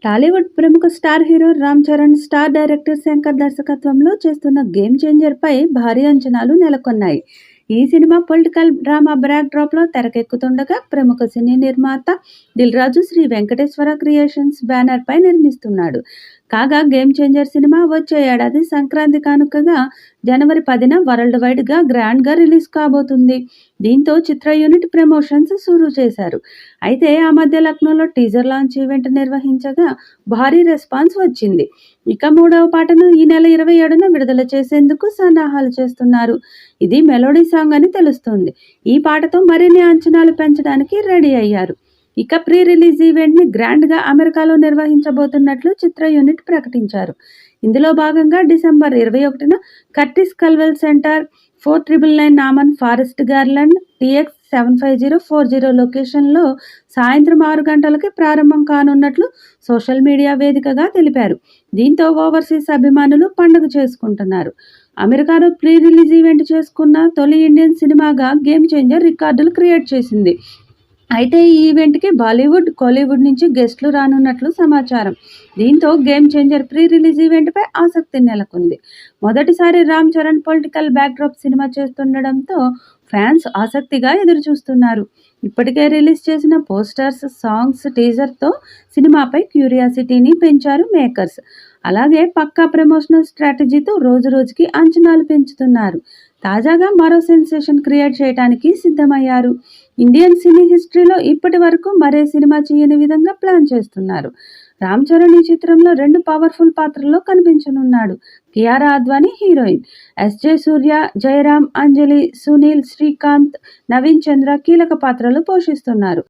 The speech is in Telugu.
టాలీవుడ్ ప్రముఖ star hero Ram Charan, star director Shankar దర్శకత్వంలో చేస్తున్న 'గేమ్ చేంజర్'పై భారీ అంచనాలు నెలకొన్నాయి. ఈ సినిమా పొలిటికల్ డ్రామా బ్యాక్ డ్రాప్లో తెరకెక్కుతుండగా, ప్రముఖ సినీ నిర్మాత దిల్ రాజు శ్రీ వెంకటేశ్వర క్రియేషన్స్ బ్యానర్పై నిర్మిస్తున్నాడు. కాగా 'గేమ్ చేంజర్' సినిమా వచ్చే ఏడాది సంక్రాంతి కానుకగా జనవరి 10న వరల్డ్ వైడ్గా గ్రాండ్గా రిలీజ్ కాబోతుంది. దీంతో చిత్ర యూనిట్ ప్రమోషన్స్ షురూ చేశారు. అయితే ఆ మధ్య లక్నోలో టీజర్ లాంచ్ ఈవెంట్ నిర్వహించగా భారీ రెస్పాన్స్ వచ్చింది. ఇక మూడవ పాటను ఈ నెల 27న విడుదల చేసేందుకు సన్నాహాలు చేస్తున్నారు. ఇది మెలోడీ సాంగ్ అని తెలుస్తోంది. ఈ పాటతో మరిన్ని అంచనాలు పెంచడానికి రెడీ అయ్యారు. ఇక ప్రీ రిలీజ్ ఈవెంట్ని గ్రాండ్గా అమెరికాలో నిర్వహించబోతున్నట్లు చిత్ర యూనిట్ ప్రకటించారు. ఇందులో భాగంగా డిసెంబర్ 21న Curtis Culwell center, 4999 Naaman forest Garland, TX 75040 లొకేషన్లో సాయంత్రం 6 గంటలకి ప్రారంభం కానున్నట్లు సోషల్ మీడియా వేదికగా తెలిపారు. దీంతో ఓవర్సీస్ అభిమానులు పండుగ చేసుకుంటున్నారు. అమెరికాలో ప్రీ రిలీజ్ ఈవెంట్ చేసుకున్న తొలి ఇండియన్ సినిమాగా 'గేమ్ చేంజర్' రికార్డులు క్రియేట్ చేసింది. అయితే ఈ ఈవెంట్కి బాలీవుడ్, కోలీవుడ్ నుంచి గెస్టులు రానున్నట్లు సమాచారం. దీంతో 'గేమ్ చేంజర్' ప్రీ రిలీజ్ ఈవెంట్పై ఆసక్తి నెలకొంది. మొదటిసారి Ram Charan political backdrop cinema చేస్తుండడంతో ఫ్యాన్స్ ఆసక్తిగా ఎదురుచూస్తున్నారు. ఇప్పటికే రిలీజ్ చేసిన పోస్టర్స్, సాంగ్స్, టీజర్తో సినిమాపై క్యూరియాసిటీని పెంచారు మేకర్స్. అలాగే పక్కా ప్రమోషనల్ స్ట్రాటజీతో రోజురోజుకి అంచనాలు పెంచుతున్నారు. తాజాగా మరో సెన్సేషన్ క్రియేట్ చేయడానికి సిద్ధమయ్యారు. ఇండియన్ సినీ హిస్టరీలో ఇప్పటి వరకు మరే సినిమా చేయని విధంగా ప్లాన్ చేస్తున్నారు. రామ్ చరణ్ ఈ చిత్రంలో 2 పవర్ఫుల్ పాత్రల్లో కనిపించనున్నాడు. కియారా అద్వానీ హీరోయిన్, SJ సూర్య, జయరాం, అంజలి, సునీల్, శ్రీకాంత్, నవీన్ చంద్ర కీలక పాత్రలు పోషిస్తున్నారు.